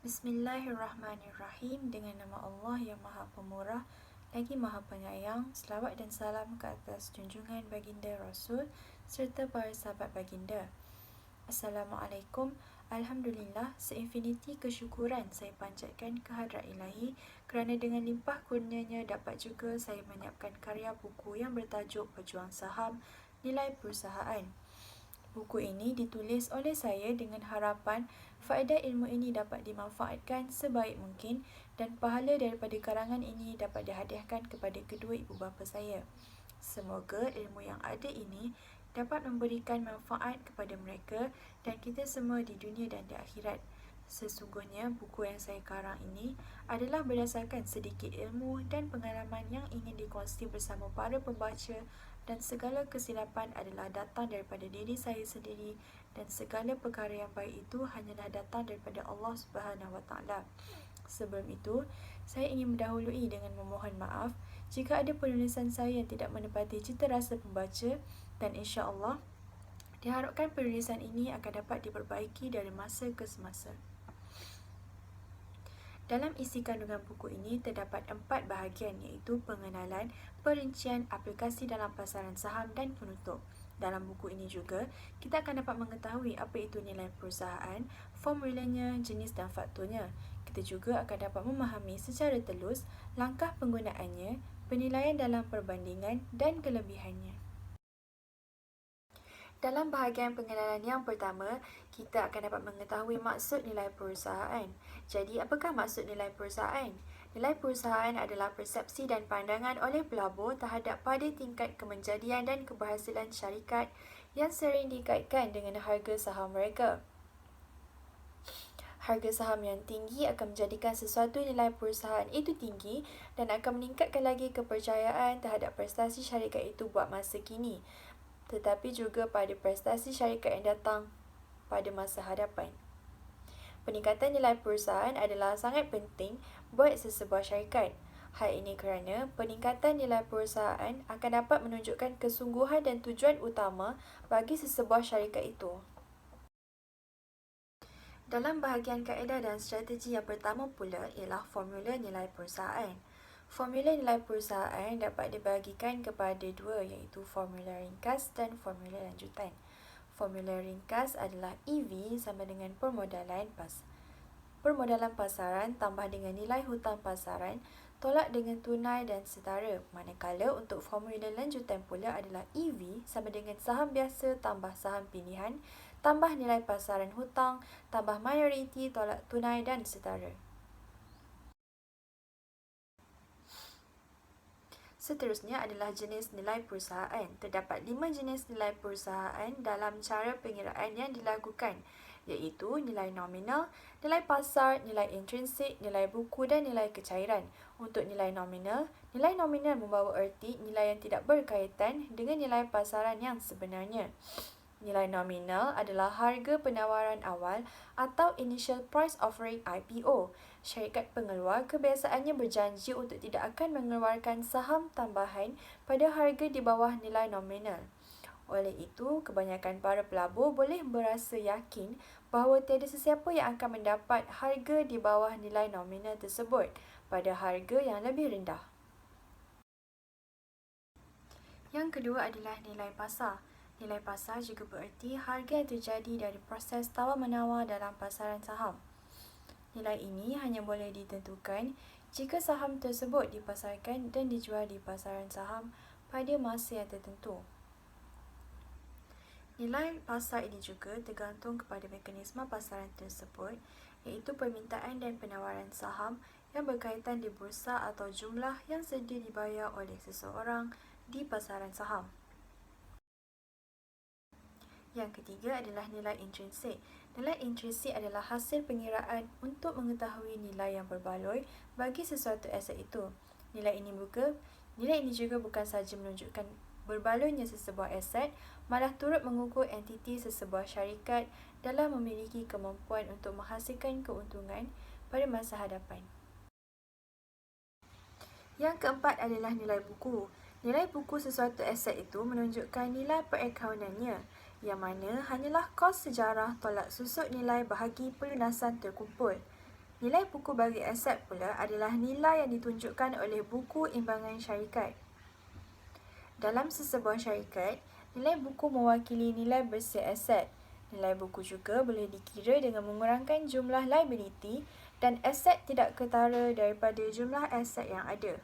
Bismillahirrahmanirrahim. Dengan nama Allah yang Maha Pemurah lagi Maha Penyayang. Selawat dan salam ke atas junjungan baginda Rasul serta para sahabat baginda. Assalamualaikum. Alhamdulillah, seinfiniti kesyukuran saya panjatkan kehadrat Ilahi kerana dengan limpah kurnianya dapat juga saya menyiapkan karya buku yang bertajuk Pejuang Saham, Nilai Perusahaan. Buku ini ditulis oleh saya dengan harapan faedah ilmu ini dapat dimanfaatkan sebaik mungkin dan pahala daripada karangan ini dapat dihadiahkan kepada kedua ibu bapa saya. Semoga ilmu yang ada ini dapat memberikan manfaat kepada mereka dan kita semua di dunia dan di akhirat. Sesungguhnya buku yang saya karang ini adalah berdasarkan sedikit ilmu dan pengalaman yang ingin dikongsi bersama para pembaca, dan segala kesilapan adalah datang daripada diri saya sendiri dan segala perkara yang baik itu hanyalah datang daripada Allah Subhanahu Wa Taala. Sebelum itu, saya ingin mendahului dengan memohon maaf jika ada penulisan saya yang tidak menepati cita rasa pembaca, dan insya-Allah diharapkan penulisan ini akan dapat diperbaiki dari masa ke semasa. Dalam isi kandungan buku ini terdapat 4 bahagian, iaitu pengenalan, perincian, aplikasi dalam pasaran saham dan penutup. Dalam buku ini juga, kita akan dapat mengetahui apa itu nilai perusahaan, formulanya, jenis dan faktornya. Kita juga akan dapat memahami secara telus langkah penggunaannya, penilaian dalam perbandingan dan kelebihannya. Dalam bahagian pengenalan yang pertama, kita akan dapat mengetahui maksud nilai perusahaan. Jadi, apakah maksud nilai perusahaan? Nilai perusahaan adalah persepsi dan pandangan oleh pelabur terhadap pada tingkat kemenjadian dan keberhasilan syarikat yang sering dikaitkan dengan harga saham mereka. Harga saham yang tinggi akan menjadikan sesuatu nilai perusahaan itu tinggi dan akan meningkatkan lagi kepercayaan terhadap prestasi syarikat itu buat masa kini, tetapi juga pada prestasi syarikat yang datang pada masa hadapan. Peningkatan nilai perusahaan adalah sangat penting buat sesebuah syarikat. Hal ini kerana peningkatan nilai perusahaan akan dapat menunjukkan kesungguhan dan tujuan utama bagi sesebuah syarikat itu. Dalam bahagian kaedah dan strategi yang pertama pula ialah formula nilai perusahaan. Formula nilai perusahaan dapat dibahagikan kepada dua, iaitu formula ringkas dan formula lanjutan. Formula ringkas adalah EV sama dengan permodalan pasaran tambah dengan nilai hutang pasaran tolak dengan tunai dan setara. Manakala untuk formula lanjutan pula adalah EV sama dengan saham biasa tambah saham pilihan tambah nilai pasaran hutang tambah minoriti tolak tunai dan setara. Seterusnya adalah jenis nilai perusahaan. Terdapat 5 jenis nilai perusahaan dalam cara pengiraan yang dilakukan, iaitu nilai nominal, nilai pasar, nilai intrinsik, nilai buku dan nilai kecairan. Untuk nilai nominal membawa erti nilai yang tidak berkaitan dengan nilai pasaran yang sebenarnya. Nilai nominal adalah harga penawaran awal atau Initial Price Offering IPO. Syarikat pengeluar kebiasaannya berjanji untuk tidak akan mengeluarkan saham tambahan pada harga di bawah nilai nominal. Oleh itu, kebanyakan para pelabur boleh berasa yakin bahawa tiada sesiapa yang akan mendapat harga di bawah nilai nominal tersebut pada harga yang lebih rendah. Yang kedua adalah nilai pasar. Nilai pasar juga bererti harga yang terjadi dari proses tawar-menawar dalam pasaran saham. Nilai ini hanya boleh ditentukan jika saham tersebut dipasarkan dan dijual di pasaran saham pada masa yang tertentu. Nilai pasar ini juga tergantung kepada mekanisme pasaran tersebut, iaitu permintaan dan penawaran saham yang berkaitan di bursa atau jumlah yang sedia dibayar oleh seseorang di pasaran saham. Yang ketiga adalah nilai intrinsik. Nilai intrinsik adalah hasil pengiraan untuk mengetahui nilai yang berbaloi bagi sesuatu aset itu. Nilai ini juga bukan sahaja menunjukkan berbaloinya sesebuah aset, malah turut mengukur entiti sesebuah syarikat dalam memiliki kemampuan untuk menghasilkan keuntungan pada masa hadapan. Yang keempat adalah nilai buku. Nilai buku sesuatu aset itu menunjukkan nilai perakaunan,nya, yang mana hanyalah kos sejarah tolak susut nilai bahagi pelunasan terkumpul. Nilai buku bagi aset pula adalah nilai yang ditunjukkan oleh buku imbangan syarikat. Dalam sesebuah syarikat, nilai buku mewakili nilai bersih aset. Nilai buku juga boleh dikira dengan mengurangkan jumlah liability dan aset tidak ketara daripada jumlah aset yang ada.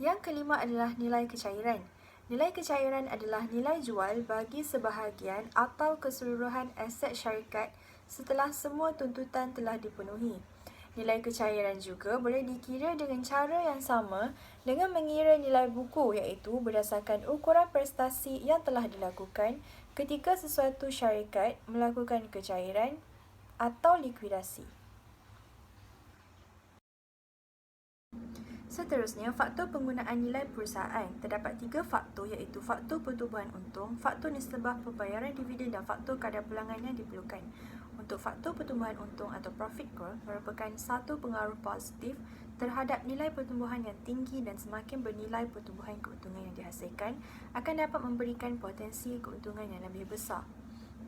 Yang kelima adalah nilai kecairan. Nilai kecairan adalah nilai jual bagi sebahagian atau keseluruhan aset syarikat setelah semua tuntutan telah dipenuhi. Nilai kecairan juga boleh dikira dengan cara yang sama dengan mengira nilai buku, iaitu berdasarkan ukuran prestasi yang telah dilakukan ketika sesuatu syarikat melakukan kecairan atau likuidasi. Seterusnya, faktor penggunaan nilai perusahaan. Terdapat 3 faktor, iaitu faktor pertumbuhan untung, faktor nisbah pembayaran dividen dan faktor kadar pulangan yang diperlukan. Untuk faktor pertumbuhan untung atau profit growth merupakan satu pengaruh positif terhadap nilai pertumbuhan yang tinggi, dan semakin bernilai pertumbuhan keuntungan yang dihasilkan akan dapat memberikan potensi keuntungan yang lebih besar.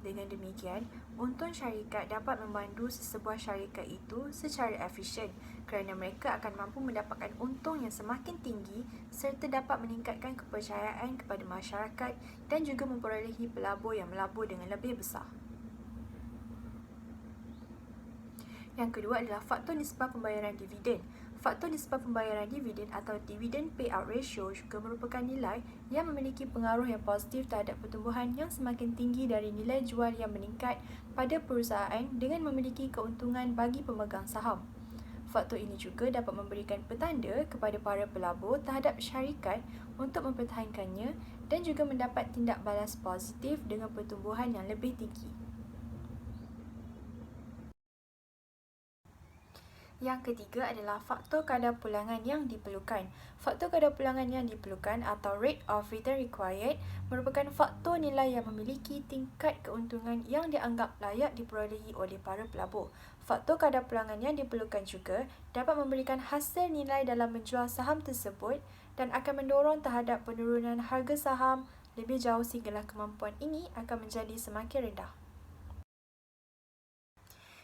Dengan demikian, untung syarikat dapat membantu sesebuah syarikat itu secara efisien kerana mereka akan mampu mendapatkan untung yang semakin tinggi serta dapat meningkatkan kepercayaan kepada masyarakat dan juga memperolehi pelabur yang melabur dengan lebih besar. Yang kedua adalah faktor nisbah pembayaran dividen. Faktor nisbah pembayaran dividen atau dividend payout ratio juga merupakan nilai yang memiliki pengaruh yang positif terhadap pertumbuhan yang semakin tinggi dari nilai jual yang meningkat pada perusahaan dengan memiliki keuntungan bagi pemegang saham. Faktor ini juga dapat memberikan petanda kepada para pelabur terhadap syarikat untuk mempertahankannya dan juga mendapat tindak balas positif dengan pertumbuhan yang lebih tinggi. Yang ketiga adalah faktor kadar pulangan yang diperlukan. Faktor kadar pulangan yang diperlukan atau rate of return required merupakan faktor nilai yang memiliki tingkat keuntungan yang dianggap layak diperolehi oleh para pelabur. Faktor kadar pulangan yang diperlukan juga dapat memberikan hasil nilai dalam menjual saham tersebut dan akan mendorong terhadap penurunan harga saham lebih jauh sehinggalah kemampuan ini akan menjadi semakin rendah.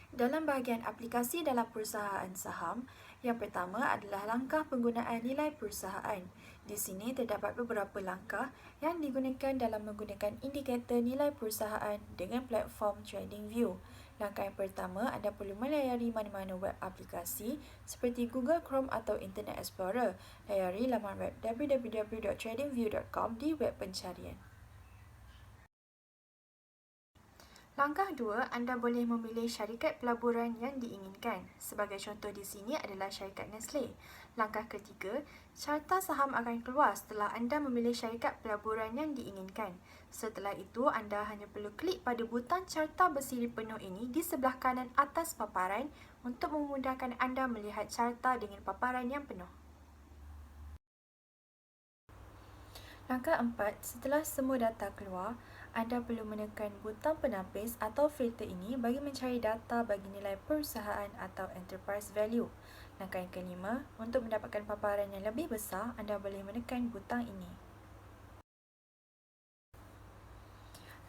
Dalam bahagian aplikasi dalam perusahaan saham, yang pertama adalah langkah penggunaan nilai perusahaan. Di sini terdapat beberapa langkah yang digunakan dalam menggunakan indikator nilai perusahaan dengan platform TradingView. Langkah yang pertama, anda perlu melayari mana-mana web aplikasi seperti Google Chrome atau Internet Explorer. Layari laman web www.tradingview.com di web pencarian. Langkah 2, anda boleh memilih syarikat pelaburan yang diinginkan. Sebagai contoh di sini adalah syarikat Nestle. Langkah ketiga, carta saham akan keluar setelah anda memilih syarikat pelaburan yang diinginkan. Setelah itu, anda hanya perlu klik pada butang carta bersiri penuh ini di sebelah kanan atas paparan untuk memudahkan anda melihat carta dengan paparan yang penuh. Langkah 4, setelah semua data keluar, anda perlu menekan butang penapis atau filter ini bagi mencari data bagi nilai perusahaan atau enterprise value. Langkah yang kelima, untuk mendapatkan paparan yang lebih besar, anda boleh menekan butang ini.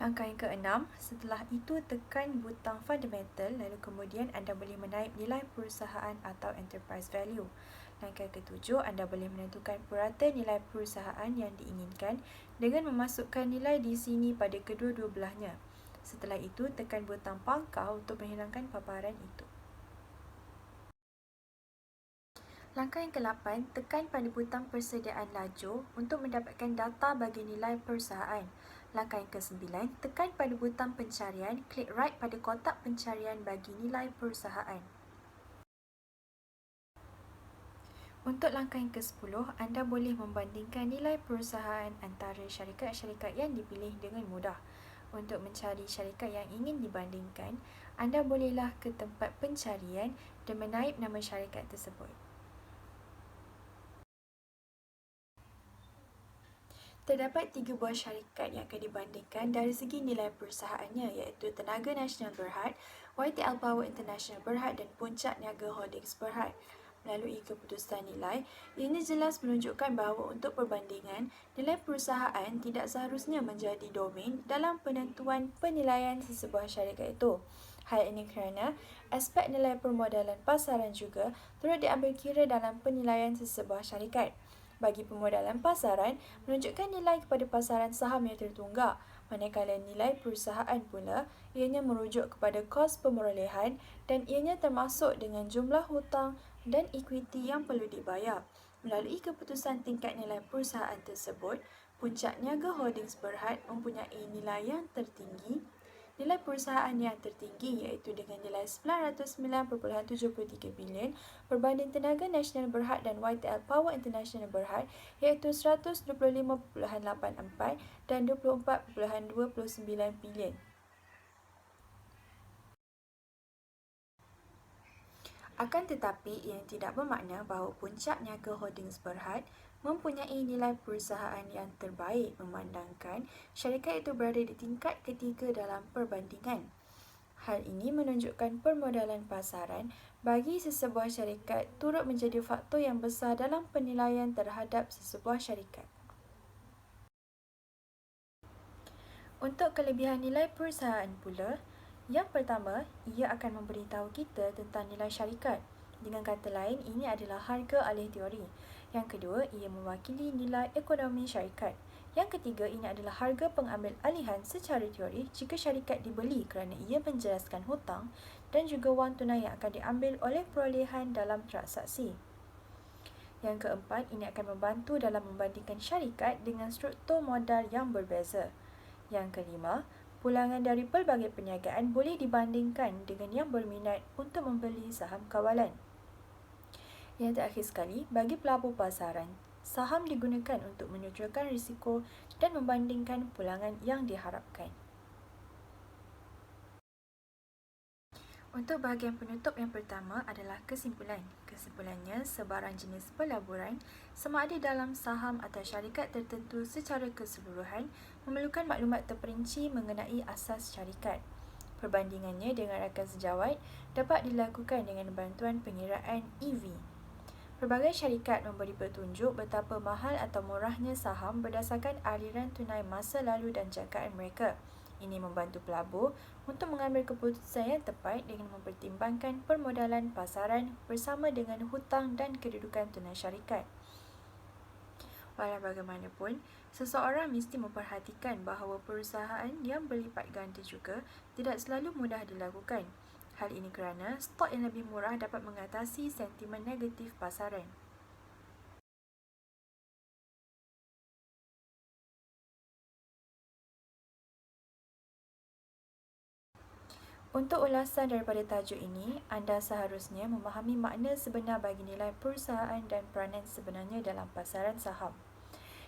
Langkah yang keenam, setelah itu tekan butang fundamental, lalu kemudian anda boleh menaip nilai perusahaan atau enterprise value. Langkah ketujuh, anda boleh menentukan purata nilai perusahaan yang diinginkan dengan memasukkan nilai di sini pada kedua-dua belahnya. Setelah itu, tekan butang pangkal untuk menghilangkan paparan itu. Langkah yang ke-8, tekan pada butang persediaan lajur untuk mendapatkan data bagi nilai perusahaan. Langkah yang ke-9, tekan pada butang pencarian, klik right pada kotak pencarian bagi nilai perusahaan. Untuk langkah yang ke-10, anda boleh membandingkan nilai perusahaan antara syarikat-syarikat yang dipilih dengan mudah. Untuk mencari syarikat yang ingin dibandingkan, anda bolehlah ke tempat pencarian dan menaip nama syarikat tersebut. Terdapat 3 buah syarikat yang akan dibandingkan dari segi nilai perusahaannya, iaitu Tenaga Nasional Berhad, YTL Power International Berhad dan Puncak Niaga Holdings Berhad. Melalui keputusan nilai, ianya jelas menunjukkan bahawa untuk perbandingan, nilai perusahaan tidak seharusnya menjadi domain dalam penentuan penilaian sesebuah syarikat itu. Hal ini kerana aspek nilai permodalan pasaran juga turut diambil kira dalam penilaian sesebuah syarikat. Bagi pemodalan pasaran, menunjukkan nilai kepada pasaran saham yang tertunggak, manakala nilai perusahaan pula ianya merujuk kepada kos pemerolehan dan ianya termasuk dengan jumlah hutang dan ekuiti yang perlu dibayar. Melalui keputusan tingkat nilai perusahaan tersebut, Puncak Niaga Holdings Berhad mempunyai nilai yang tertinggi. Nilai perusahaan yang tertinggi iaitu dengan nilai 909.73 bilion berbanding Tenaga Nasional Berhad dan YTL Power International Berhad iaitu 125.84 dan 24.29 bilion. Akan tetapi, ia tidak bermakna bahawa Puncak Niaga Holdings Berhad mempunyai nilai perusahaan yang terbaik memandangkan syarikat itu berada di tingkat ketiga dalam perbandingan. Hal ini menunjukkan permodalan pasaran bagi sesebuah syarikat turut menjadi faktor yang besar dalam penilaian terhadap sesebuah syarikat. Untuk kelebihan nilai perusahaan pula, yang pertama, ia akan memberitahu kita tentang nilai syarikat. Dengan kata lain, ini adalah harga alih teori. Yang kedua, ia mewakili nilai ekonomi syarikat. Yang ketiga, ini adalah harga pengambil alihan secara teori jika syarikat dibeli kerana ia menjelaskan hutang dan juga wang tunai yang akan diambil oleh perolehan dalam transaksi. Yang keempat, ini akan membantu dalam membandingkan syarikat dengan struktur modal yang berbeza. Yang kelima, pulangan dari pelbagai perniagaan boleh dibandingkan dengan yang berminat untuk membeli saham kawalan. Yang terakhir sekali, bagi pelabur pasaran, saham digunakan untuk menetralkan risiko dan membandingkan pulangan yang diharapkan. Untuk bahagian penutup yang pertama adalah kesimpulan. Kesimpulannya, sebarang jenis pelaburan, sama ada dalam saham atau syarikat tertentu secara keseluruhan, memerlukan maklumat terperinci mengenai asas syarikat. Perbandingannya dengan rakan sejawat dapat dilakukan dengan bantuan pengiraan EV. Pelbagai syarikat memberi petunjuk betapa mahal atau murahnya saham berdasarkan aliran tunai masa lalu dan jangkaan mereka. Ini membantu pelabur untuk mengambil keputusan yang tepat dengan mempertimbangkan permodalan pasaran bersama dengan hutang dan kedudukan tunai syarikat. Walau bagaimanapun, seseorang mesti memperhatikan bahawa perusahaan yang berlipat ganda juga tidak selalu mudah dilakukan. Hal ini kerana stok yang lebih murah dapat mengatasi sentimen negatif pasaran. Untuk ulasan daripada tajuk ini, anda seharusnya memahami makna sebenar bagi nilai perusahaan dan peranan sebenarnya dalam pasaran saham.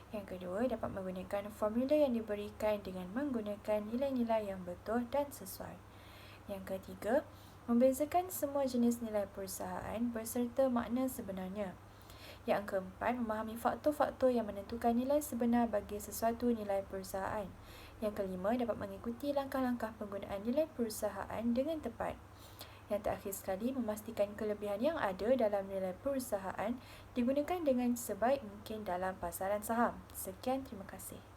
Yang kedua, dapat menggunakan formula yang diberikan dengan menggunakan nilai-nilai yang betul dan sesuai. Yang ketiga, membezakan semua jenis nilai perusahaan berserta makna sebenarnya. Yang keempat, memahami faktor-faktor yang menentukan nilai sebenar bagi sesuatu nilai perusahaan. Yang kelima, dapat mengikuti langkah-langkah penggunaan nilai perusahaan dengan tepat. Yang terakhir sekali, memastikan kelebihan yang ada dalam nilai perusahaan digunakan dengan sebaik mungkin dalam pasaran saham. Sekian, terima kasih.